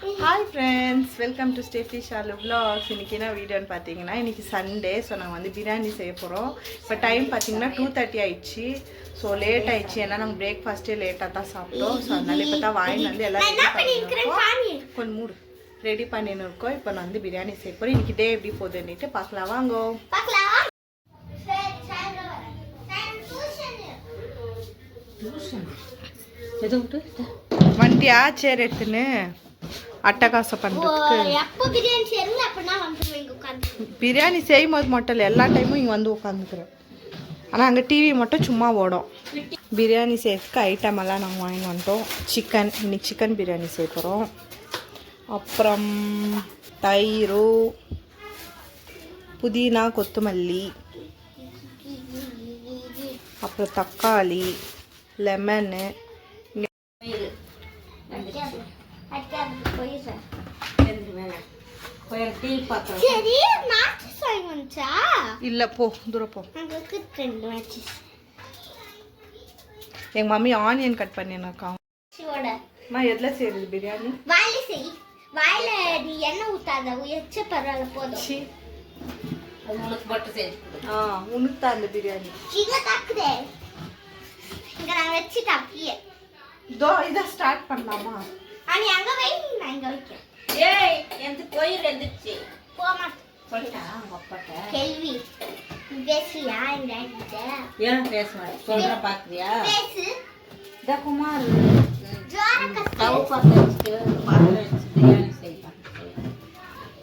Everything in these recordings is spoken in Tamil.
Hi friends, welcome to Stephy Shalu vlogs. இன்றைக்கி என்ன வீடியோன்னு பார்த்தீங்கன்னா, இன்றைக்கி சண்டே. ஸோ நாங்கள் வந்து பிரியாணி செய்ய போகிறோம். இப்போ டைம் பார்த்தீங்கன்னா 2:30 ஆயிடுச்சு. ஸோ லேட் ஆயிடுச்சு, ஏன்னா நாங்கள் பிரேக்ஃபாஸ்ட்டே லேட்டாக தான் சாப்பிட்டோம். ஸோ அதனால இப்போ தான் வாங்கிட்டு வந்து எல்லாம் கொஞ்சம் மூடு ரெடி பண்ணின்னு இருக்கோம். இப்போ நான் வந்து பிரியாணி செய்ய போகிறேன். இன்றைக்கி டே எப்படி போகுதுன்னுட்டு பார்க்கலாம் வாங்கோ. வண்டியா சேர் எடுத்துன்னு அட்டகாசம் பண்ணுறதுக்கு பிரியாணி செய்யும் போது மட்டும் இல்லை, எல்லா டைமும் இங்கே வந்து உட்காந்துக்கிறேன். ஆனால் அங்கே டிவி மட்டும் சும்மா ஓடும். பிரியாணி செய்யறதுக்கு ஐட்டம் எல்லாம் நாங்கள் வாங்கி வந்துட்டோம். சிக்கன், இன்னைக்கு சிக்கன் பிரியாணி செய்ய போகிறோம். அப்புறம் தயிர், புதினா, கொத்தமல்லி, அப்புறம் தக்காளி, லெமனு, இல்ல போ தூரம் போ. எங்க மம்மி ஆனியன் கட் பண்ணினாக்கா. எதுல செய்யுது பிரியாணி? வாயில நீ எண்ணெய் ஊத்தாத, உயர்ச்ச பரவாயில்ல போதும். உனக்கு தான் அந்த பிரியாணி இங்க தாக்குதே, இங்க நான் வச்சுட்டேன் அப்படியே. இதை ஸ்டார்ட் பண்ணலாமா? நீ அங்க வை, நான் இங்க வைக்கிறேன். ஏய் எந்த கோயில் எந்திருச்சு போமா சொல்லிட்டா உங்க அப்பாட்ட கேள்வி பேசியா? இந்த ஏன் பேச மாட்டேன் சொல்ற பாக்குறியா? பேசு. இந்த குமார் ஜோர கஸ்து கவு பாத்து பிரியாணி செய்யலாம்.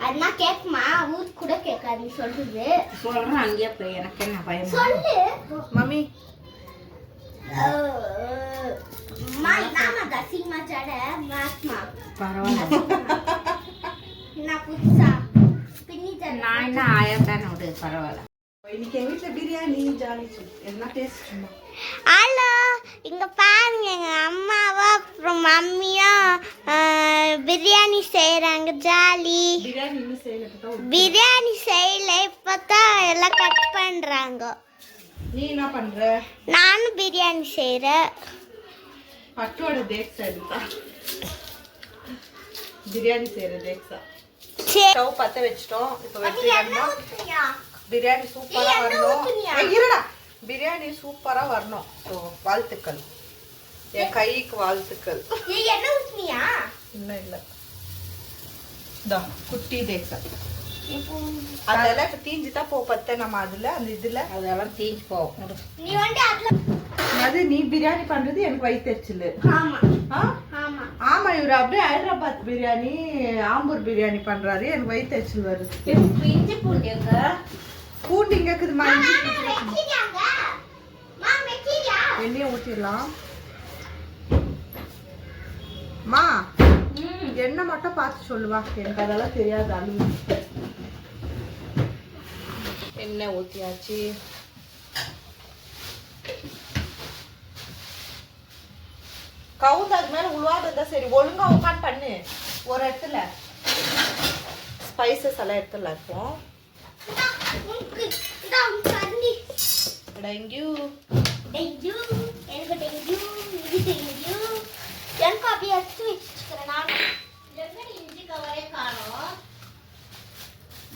அண்ணா கேக்குமா? ஊர் கூட கேட்காது நீ சொல்றது. சொல்றேன் அங்கேயே போய், எனக்கு என்ன பயம்? சொல்லு மம்மி. நாம தசிமா ஜட மாஸ்மா பரவாயில்ல. நான் புதுசா பின்னி தரேன். நான் என்ன ஆயிரம் தானே விடு, பரவாயில்ல. இன்னைக்கு எங்க வீட்டுல பிரியாணி ஜாலி என்ன டேஸ்ட். ஹலோ, இங்க பாருங்க, எங்க அம்மாவும் அப்புறம் மம்மியும் பிரியாணி செய்யறாங்க. ஜாலி. பிரியாணி இன்னும் செய்யல. பிரியாணி செய்யல, இப்பதான் எல்லாம் கட் பண்றாங்க. நீ என்ன பண்ற? நானும் பிரியாணி செய்யறேன். பட்டோட தேக்ஸா எடுத்தா பிரியாணி செய்யற தேக்ஸா. ஸ்டவ் பத்த வச்சிட்டோம். இப்போ வெட்டிடணும். பிரியாணி சூப்பரா வரணும். இருடா, பிரியாணி சூப்பரா வரணும். ஸோ வாழ்த்துக்கள், என் கைக்கு வாழ்த்துக்கள். என்ன ஊத்துனியா? இல்லை இல்லை, இதோ குட்டி தேக்ஸா. அதெல்லாம் இப்போ தீஞ்சுதான் போ பத்த. நம்ம அதுல அந்த இதுல அதெல்லாம் தீஞ்சு போகும். நீ வந்து அதுல அது நீ பிரியாணி பண்றது எனக்கு வயிற்றுச்சல். ஆமா ஆமா ஆமா, இவரு அப்படியே ஹைதராபாத் பிரியாணி, ஆம்பூர் பிரியாணி பண்றாரு, எனக்கு வயிற்றுச்சல் வருது. இஞ்சி பூண்டு எங்க? பூண்டு இங்க இருக்குதுமா. வெக்கிறியாங்க மாம்? வெக்கிறியா? எண்ணெயை ஊற்றிடலாம். மா எண்ணெய் மட்டும் பார்த்து சொல்லுவா, எனக்கு அதெல்லாம் தெரியாது. அழுவு. எண்ணெய் ஊற்றியாச்சு. கவுந்து அது மேல உழுவாத இருந்தா சரி. ஒழுங்கா உட்காந்து பண்ணு ஒரு இடத்துல. ஸ்பைசஸ் எல்லாம் எடுத்துடலாம். இப்போ டெங்கு டெங்கு எனக்கு டெங்கு இது டெங்கு எனக்கு அப்படியே எடுத்து வச்சுக்கிறேன். நான் எங்க இஞ்சி கவரே காணோம்.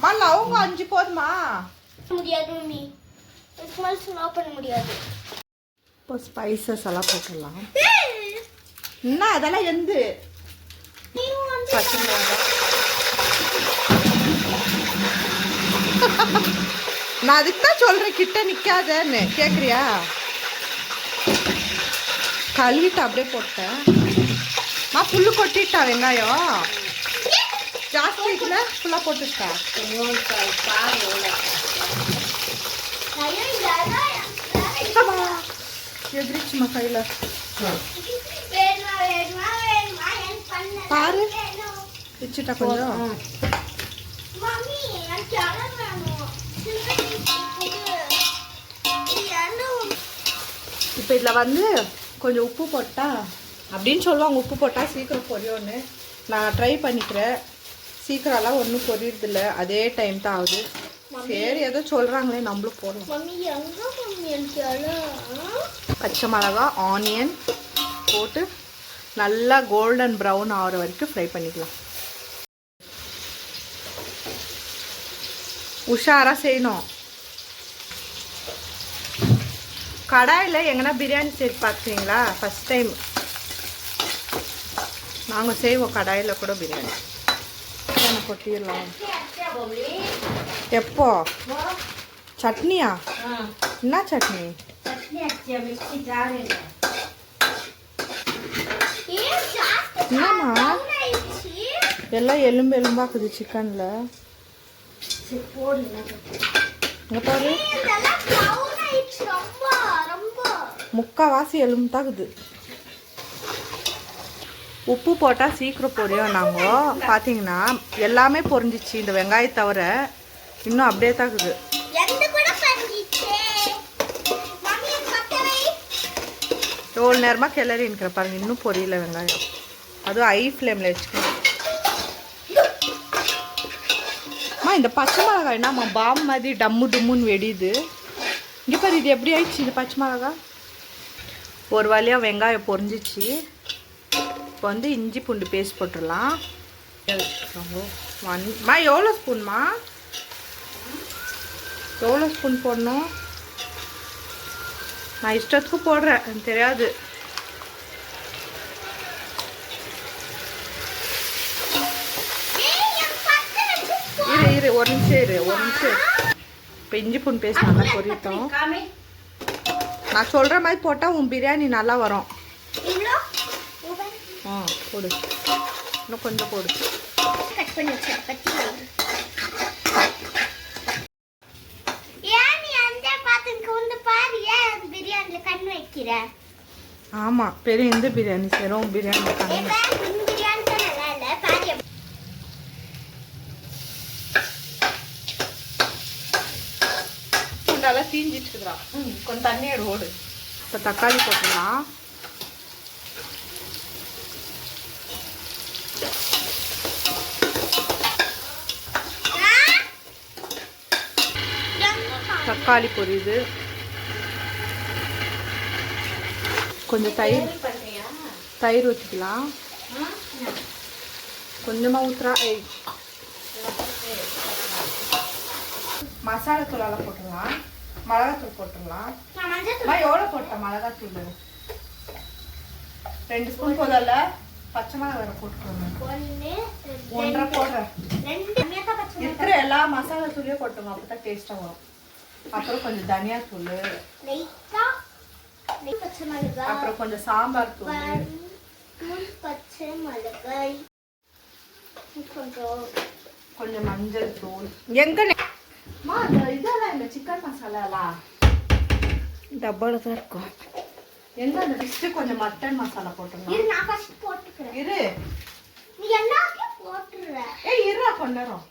மல்ல அவங்க 5 போதுமா? முடியாது மம்மி, ஸ்மெல் ஸ்லோ பண்ண முடியாது. இப்போ ஸ்பைசஸ் எல்லாம் போட்டுடலாம். என்ன அதெல்லாம் எந்த பச்சை மிளகாய். நான் அதுக்கு தான் சொல்றேன் கிட்ட நிக்காதன்னு. கேக்குறியா? கழுவிட்டு அப்படியே போட்டேன். புல்லு கொட்டிட்டா. வெங்காயம் ஜாஸ்தி இருக்குல்ல, ஃபுல்லா போட்டுட்டா. எதிரிச்சுமா கையில பாரு வச்சுட்டா கொஞ்சம். இப்போ இதில் வந்து கொஞ்சம் உப்பு போட்டா அப்படின்னு சொல்லுவாங்க. உப்பு போட்டால் சீக்கிரம் பொரியோன்னு. நான் ட்ரை பண்ணிக்கிறேன். சீக்கிரம்லாம் ஒன்றும் பொரியுறதில்ல, அதே டைம் தான் ஆகுது. சரி ஏதோ சொல்கிறாங்களே நம்மளும் போடலாம். பச்சை மிளகா, ஆனியன் போட்டு நல்லா கோல்டன் ப்ரௌன் ஆகிற வரைக்கும் ஃப்ரை பண்ணிக்கலாம். உஷாராக செய்யணும். கடாயில் எங்கன்னா பிரியாணி செய்து பார்க்குறீங்களா? ஃபஸ்ட் டைம் நாங்கள் செய்வோம் கடாயில் கூட பிரியாணி. கொட்டிடலாம். எப்போ சட்னியா? என்ன சட்னி? என்னம்மா எல்லாம் எலும்பு எலும்பாக்குது சிக்கனில். இங்கே பாரு, முக்கால்வாசி எலும்பு தாக்குது. உப்பு போட்டால் சீக்கிரம் பொரியும். நாங்கள் பார்த்தீங்கன்னா எல்லாமே பொரிஞ்சிச்சு, இந்த வெங்காயம் தவிர. இன்னும் அப்படியே தாக்குது. எவ்வளோ நேரமாக கிளறி இருக்கிற பாருங்க, இன்னும் பொரியல வெங்காயம். அதுவும் ஹை ஃப்ளேமில் வச்சுக்கணும். இந்த பச்சை மிளகாய் என்னம்மா பாம் மாதிரி டம்மு டும்முன்னு வெடியுது. இங்கே பாரு, இது எப்படி ஆயிடுச்சு இந்த பச்சை மிளகாய்? ஒரு வழியாக வெங்காயம் பொரிஞ்சிச்சு. இப்போ வந்து இஞ்சி பூண்டு பேஸ்ட் போட்டுடலாம். மா எவ்வளோ ஸ்பூன்மா? எவ்வளோ ஸ்பூன் போடணும்? நான் இஷ்டத்துக்கு போடுறேன், எனக்கு தெரியாது. இரு ஒரு நிமிஷம். இப்போ இஞ்சி பூண்டு பேஸ்ட் நல்லா பொரிட்டோம். நான் சொல்கிற மாதிரி போட்டால் உன் பிரியாணி நல்லா வரும். போடு, இன்னும் கொஞ்சம் போடு. ஆமாம், பெரிய இந்த பிரியாணி செய்கிறோம். பிரியாணி நல்லா தீஞ்சிட்டுக்குறா. கொஞ்சம் தண்ணி ஓடு. இப்போ தக்காளி போட்டுடலாம். தக்காளி பொரியுது. கொஞ்சம் தயிர் ஊற்றிக்கலாம். கொஞ்சமாக ஊற்றுறா. மசாலா தூளெல்லாம் போட்டுடலாம். மிளகாத்தூள் போட்டுடலாம். எவ்வளோ போட்டேன் மிளகாத்தூள்? 2 ஸ்பூன் போதல்ல. பச்சை மிளகா வேற போட்டுக்கோங்க. 1.5 போடுறேன். இருக்கிற எல்லா மசாலா தூளையும் போட்டுங்க, அப்போ தான் டேஸ்ட்டாக வரும். அப்புறம் கொஞ்சம் தனியா தூள், அப்புறம் கொஞ்சம் சாம்பார் தூள், பச்சை மிளகாய், கொஞ்சம் மஞ்சள் தூள். எங்க இதெல்லாம் இந்த சிக்கன் மசாலாலாம் டப்பாவில் தான் இருக்கும். எங்க அந்த லிஸ்ட்டு கொஞ்சம் மட்டன் மசாலா போட்டுருங்க. இரு, நீ எல்லாத்தையும் போட்டுற. இருடா கொண்டறோம்.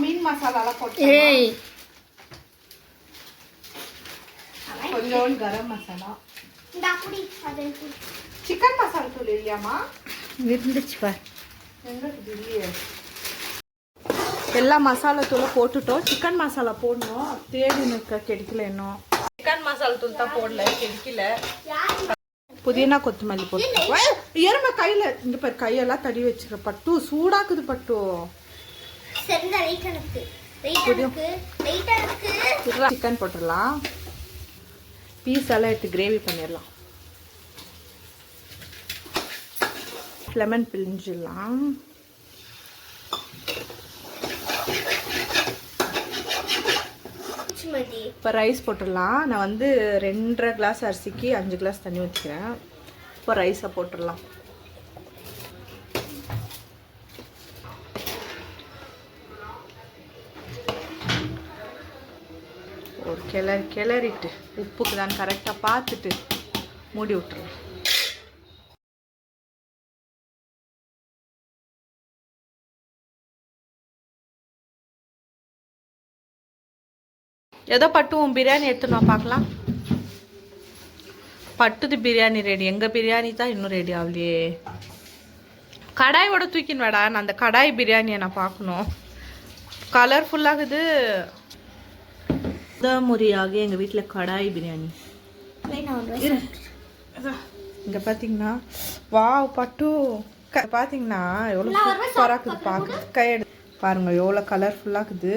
மீன் மசாலாலாம் போட்டு கொஞ்சம் கரம் மசாலா, சிக்கன் மசாலா தூள் இல்லையாமா? இருந்துச்சு பார். எல்லா மசாலா தூளும் போட்டுட்டோம். சிக்கன் மசாலா போடணும். தேடி நிற்க கிடைக்கல. இன்னும் சிக்கன் மசாலா தூள் தான் போடல, கிடைக்கல. புதினா கொத்தமல்லி போட்டு எருமை கையில் இந்த பாரு, கையெல்லாம் தடி வச்சுக்க. பட்டு சூடாக்குது பட்டு. சிக்கன் போட்டுடலாம். பீஸ் எல்லாம் எடுத்து கிரேவி பண்ணிடலாம். லெமன் பிழிஞ்சிடலாம். இப்போ ரைஸ் போட்டுடலாம். நான் வந்து 2.5 கிளாஸ் அரிசிக்கு 5 கிளாஸ் தண்ணி ஊற்றிக்கிறேன். இப்போ ரைஸை போட்டுடலாம். ஒரு கிளறிட்டு உப்புக்கு தான் கரெக்டாக பார்த்துட்டு மூடி விட்டுறேன். ஏதோ பட்டு உன் பிரியாணி எடுத்துன்னு பார்க்கலாம். பட்டுது பிரியாணி ரெடி. எங்கள் பிரியாணி தான் இன்னும் ரெடி ஆகலையே. கடாயோட தூக்கின்னு வேடா. நான் அந்த கடாய் பிரியாணியை நான் பார்க்கணும். கலர்ஃபுல்லாகுது. முறையாக எங்கள் வீட்டில் கடாய் பிரியாணி. இங்கே பார்த்தீங்கன்னா வா பட்டு பார்த்தீங்கன்னா எவ்வளோ சூப்பராக இருக்குது பார்க்க. கையெடு பாருங்கள் எவ்வளோ கலர்ஃபுல்லாக இருக்குது.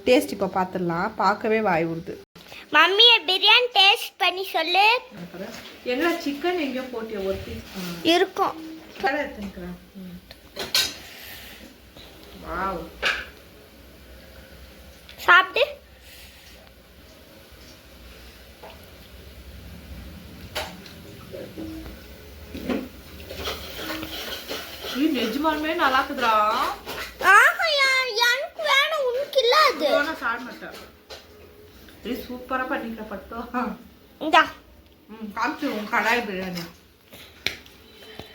டேஸ்ட் இப்போ பார்த்துடலாம். பார்க்கவே வாய் விடுது. மம்மி பிரியாணி டேஸ்ட் பண்ணி சொல்லு. என்ன சிக்கன் எங்கேயோ போட்டியா ஒரு பீஸ் இருக்கும். எடுத்துக்கிறேன். வாவ், சாப்பிட்டு நிஜமாலுமே நல்லா இருக்குதுடா. எனக்கு வேணும், உனக்கு இல்ல அது. நான் சாப்பிட மாட்டேன். இது சூப்பராக பண்ணிக்கிற பட்டம். இந்தா காமிச்சிருவோம். கடாய் பிரியாணி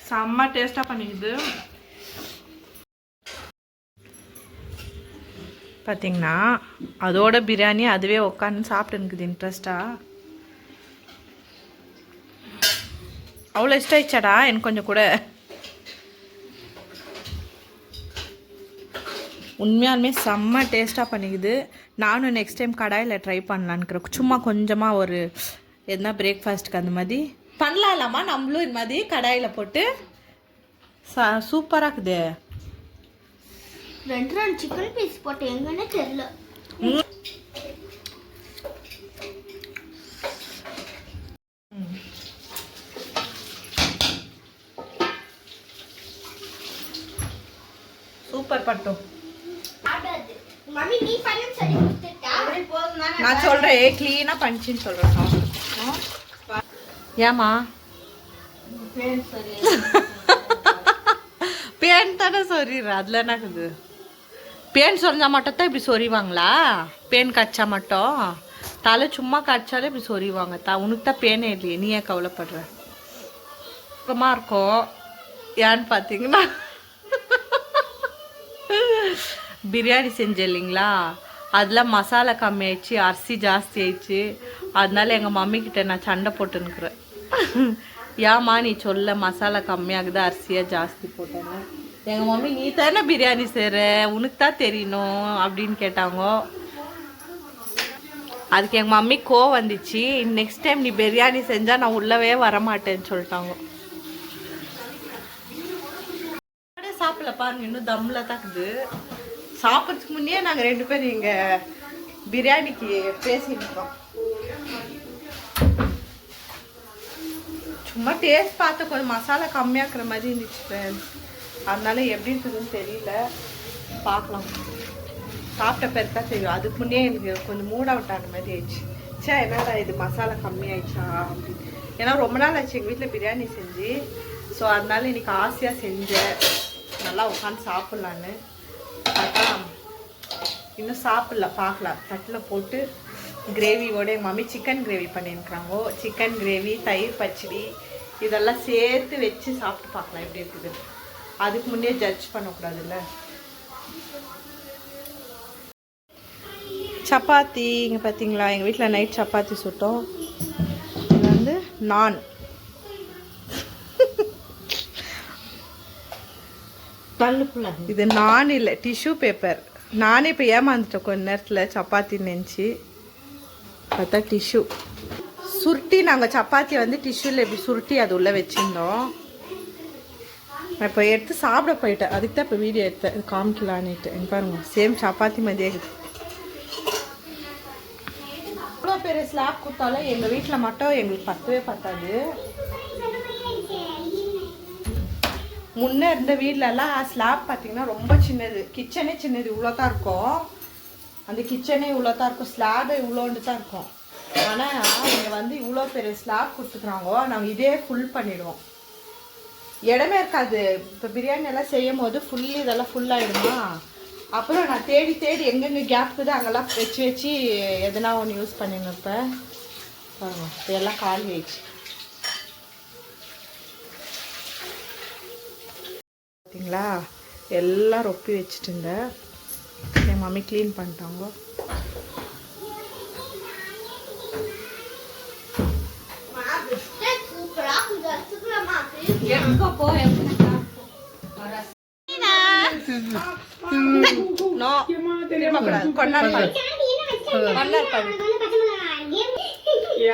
செம்ம டேஸ்ட்டாக பண்ணிக்குது. பார்த்தீங்கன்னா அதோட பிரியாணி அதுவே உட்காந்து சாப்பிட்டுனுக்குது இன்ட்ரெஸ்டாக. அவ்வளோ இஷ்டம் ஆயிடுச்சாடா எனக்கு கொஞ்சம் கூட. உண்மையாலுமே செம்ம டேஸ்ட்டாக பண்ணிக்குது. நானும் நெக்ஸ்ட் டைம் கடாயில் ட்ரை பண்ணலான்னுக்கிறேன். சும்மா கொஞ்சமாக ஒரு எதுனா பிரேக்ஃபாஸ்ட்டுக்கு அந்த மாதிரி பண்ணலாம்லாமா நம்மளும் இந்த மாதிரி கடாயில் போட்டு. சூப்பராக இருக்குது. 2 சிக்கன் பீஸ் போட்டு எங்கன்னு தெரியல. சூப்பர் பட்டும். மம்மி நீ பண்ணு சொல்லி கொடுத்துட்டா. நான் சொல்கிறேன் க்ளீனாக பண்ணிச்சின்னு சொல்கிறேன். ஏமா பேன் தானே சொறிடுற, அதில் என்ன இருக்குது? பேன் சொரிஞ்சா மட்டும் தான் இப்படி சொறிவாங்களா? பேன் கச்சா மட்டும், தலை சும்மா கடிச்சாலே இப்படி சொறிவாங்க. உனக்கு தான் பேனே இல்லையே, நீ ஏன் கவலைப்படுற? சுத்தமாக இருக்கும். ஏன்னு பார்த்தீங்கன்னா பிரியாணி செஞ்சேன் இல்லைங்களா, அதில் மசாலா கம்மி ஆயிடுச்சு, அரிசி ஜாஸ்தி ஆயிடுச்சு. அதனால எங்கள் மம்மிக்கிட்ட நான் சண்டை போட்டுன்னுக்குறேன். ஏம்மா நீ சொல்ல மசாலா கம்மியாகுது அரிசியாக ஜாஸ்தி போட்டேன்னு. எங்கள் மம்மி நீ தானே பிரியாணி செய்கிற, உனக்கு தான் தெரியணும் அப்படின்னு கேட்டாங்க. அதுக்கு எங்கள் மம்மி கோவம் வந்துச்சு. நெக்ஸ்ட் டைம் நீ பிரியாணி செஞ்சால் நான் உள்ளவே வரமாட்டேன்னு சொல்லிட்டாங்க. சாப்பிடல பாருங்க, இன்னும் தம்மில் தான் இருக்குது. சாப்பிட்றதுக்கு முன்னே நாங்கள் 2 பேரும் இங்கே பிரியாணிக்கு பேசியிருக்கோம். சும்மா டேஸ்ட் பார்த்து கொஞ்சம் மசாலா கம்மியாக்குற மாதிரி இருந்துச்சு. அதனால எப்படி இருக்குதுன்னு தெரியல, பார்க்கலாம். சாப்பிட்ட பேருக்கு தான் தெரியும். அதுக்கு முன்னே எனக்கு கொஞ்சம் மூட் அவுட் ஆன மாதிரி ஆயிடுச்சு. சே என்னடா இது மசாலா கம்மியாயிடுச்சா அப்படின்னு. ஏன்னா ரொம்ப நாள் ஆச்சு எங்கள் வீட்டில் பிரியாணி செஞ்சு. ஸோ அதனால இன்னைக்கு ஆசையாக செஞ்சேன், நல்லா உட்காந்து சாப்பிட்லான்னு. அதான் இன்னும் சாப்பிடல, பார்க்கலாம். தட்டில் போட்டு கிரேவியோட எங்கள் மம்மி சிக்கன் கிரேவி பண்ணியிருக்கிறாங்கோ. சிக்கன் கிரேவி, தயிர் பச்சடி இதெல்லாம் சேர்த்து வச்சு சாப்பிட்டு பார்க்கலாம் எப்படி இருக்குது. அதுக்கு முன்னே ஜட்ஜ் பண்ணக்கூடாதுல்ல. சப்பாத்தி இங்கே பார்த்தீங்களா, எங்கள் வீட்டில் நைட் சப்பாத்தி சுட்டோம். இது வந்து நான் இது நான் இல்லை, டிஷ்யூ பேப்பர். நானே இப்போ ஏமாந்துட்டேன் கொஞ்ச நேரத்தில் சப்பாத்தின்னு நினச்சி. பார்த்தா டிஷ்யூ சுருட்டி. நாங்கள் சப்பாத்தியை வந்து டிஷ்யூவில் இப்படி சுருட்டி அது உள்ளே வச்சுருந்தோம். நான் இப்போ எடுத்து சாப்பிட போயிட்டேன். அதுக்கு தான் இப்போ வீடியோ எடுத்தேன், இது காமிக்கலான்னுட்டு. எங்க பாருங்க சேம் சப்பாத்தி மாதிரியே இருக்குது. இவ்வளோ பெரிய ஸ்லாப் கொடுத்தாலும் எங்கள் வீட்டில் மட்டும் எங்களுக்கு பத்தவே பத்தாது. முன்னே இருந்த வீட்டிலலாம் ஸ்லாப் பார்த்தீங்கன்னா ரொம்ப சின்னது, கிச்சனே சின்னது, இவ்வளோ தான் இருக்கும். அந்த கிச்சனே இவ்வளோ தான் இருக்கும், ஸ்லாபே இவ்வளோண்டு தான் இருக்கும். ஆனால் இங்கே வந்து இவ்வளோ பெரிய ஸ்லாப் கொடுத்துக்குறாங்கோ. நாங்கள் இதே ஃபுல் பண்ணிவிடுவோம், இடமே இருக்காது. இப்போ பிரியாணி எல்லாம் செய்யும் போது இதெல்லாம் ஃபுல்லாகிடுமா. அப்புறம் நான் தேடி தேடி எங்கெங்கே கேப் இருக்குது அங்கெல்லாம் வச்சு வச்சு எதனா ஒன்று யூஸ் பண்ணிருப்பேன். பாருங்க இப்போ எல்லாம் காலி ஆயிடுச்சு. பார்த்தீங்களா, எல்லாம் ரொப்பி வச்சுட்டு இருந்தேன். என் மம்மி க்ளீன் பண்ணிட்டாங்க.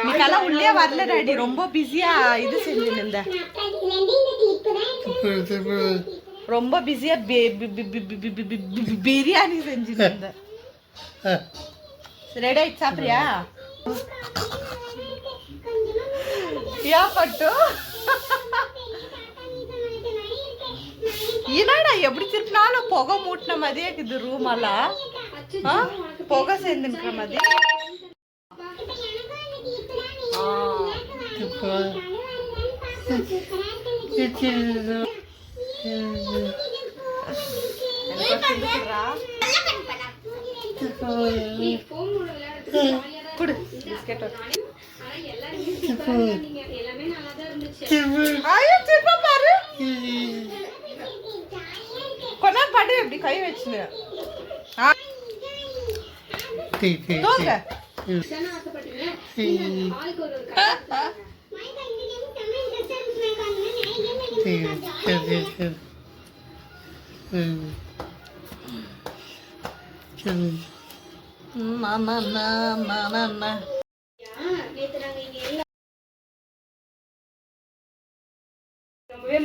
நீக்கெல்லாம் உள்ளே வரல டாடி, ரொம்ப பிஸியா இது செஞ்சுன்னு இருந்தேன். ரொம்ப பிஸியா பிரியாணி செஞ்சுட்டு இருந்தேன். ரெடி ஆயிடுச்சு, சாப்பிட்றியா? ஏன் பட்டு என்னடா எப்படி திருப்பினாலும் புகை மூட்டின மாதிரியே இருக்குது ரூம் எல்லாம். புகை சேர்ந்துன்ற மாதிரி. குடு பிஸ்கெட். பாரு கொண்டா பாட்டு எப்படி கை வச்சுன்னு தூங்க.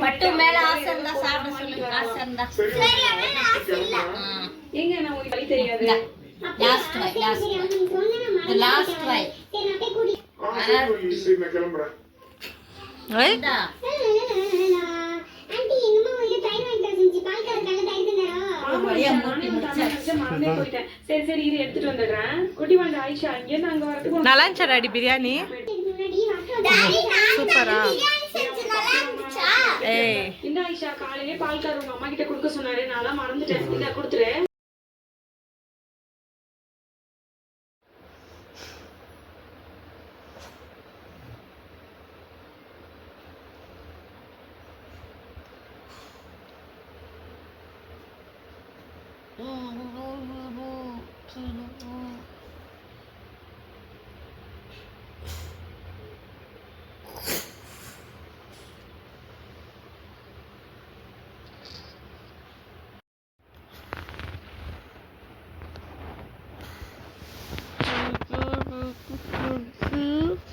மட்டும் மேல ஆசை இருந்தா சாப்பிட சொல்லுங்க. ஆசை இருந்தா லாஸ்ட் ட்ரை. நல்லா இருந்துச்சாடி பிரியாணி? சூப்பரா? இந்த ஆயிஷா காலையிலே பால்கார உங்க அம்மா கிட்ட கொடுக்க சொன்னாரு, நான் மறந்துட்டேன். இத கொடுத்துரு.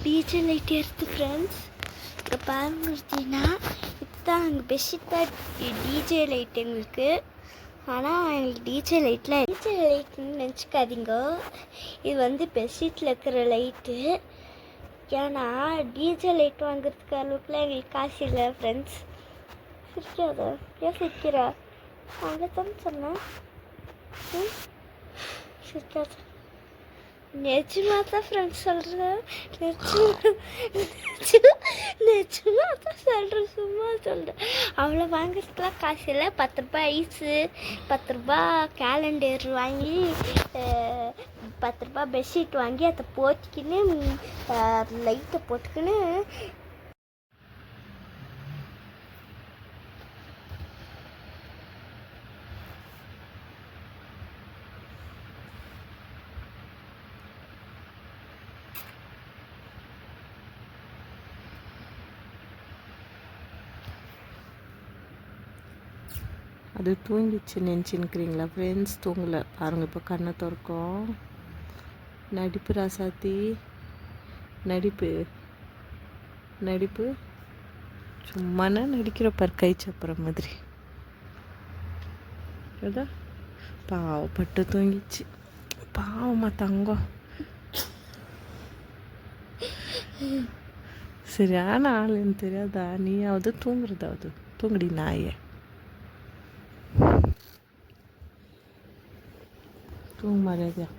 டிஜே லைட் எடுத்து ஃப்ரெண்ட்ஸ் இங்கே பாருங்கன்னா இதுதான் எங்கள் பெட்ஷீட் டிஜே லைட் எங்களுக்கு. ஆனால் எங்களுக்கு டிஜே லைட்னு நினச்சிக்காதீங்க. இது வந்து பெட்ஷீட்டில் இருக்கிற லைட்டு. ஏன்னா டிஜே லைட் வாங்குறதுக்கு அளவுக்குலாம் எங்களுக்கு காசு இல்லை ஃப்ரெண்ட்ஸ். சிரிக்காத, ஏன் சிரிக்கிறா? அங்கே தான் சொன்னேன். சிரிக்காத. நிஜமாக தான் ஃப்ரெண்ட்ஸ் சொல்கிறேன். நிஜமாக தான் சொல்கிறேன், சும்மா சொல்கிறேன். அவ்வளோ வாங்குறதுக்குலாம் காசு இல்லை. 10 ரூபாய் ஐஸு, 10 ரூபாய் கேலண்டர் வாங்கி, 10 ரூபாய் பெட்ஷீட் வாங்கி அதை போட்டுக்கின்னு லைட்டை போட்டுக்கின்னு அது தூங்கிச்சு நினச்சின்னுக்கிறீங்களா ஃப்ரெண்ட்ஸ்? தூங்கலை பாருங்கள், இப்போ கண்ணை திறக்கும். நடிப்பு ராசாத்தி, நடிப்பு நடிப்பு சும்மானா நடிக்கிற பார், கை சப்புற மாதிரி. அதா பாவப்பட்டு தூங்கிச்சு. பாவமா தங்கம், சரியான ஆளுன்னு தெரியாதா? நீயாவது தூங்குறதாவது தூங்குடி நாயே. தூங்க மரியாதையா.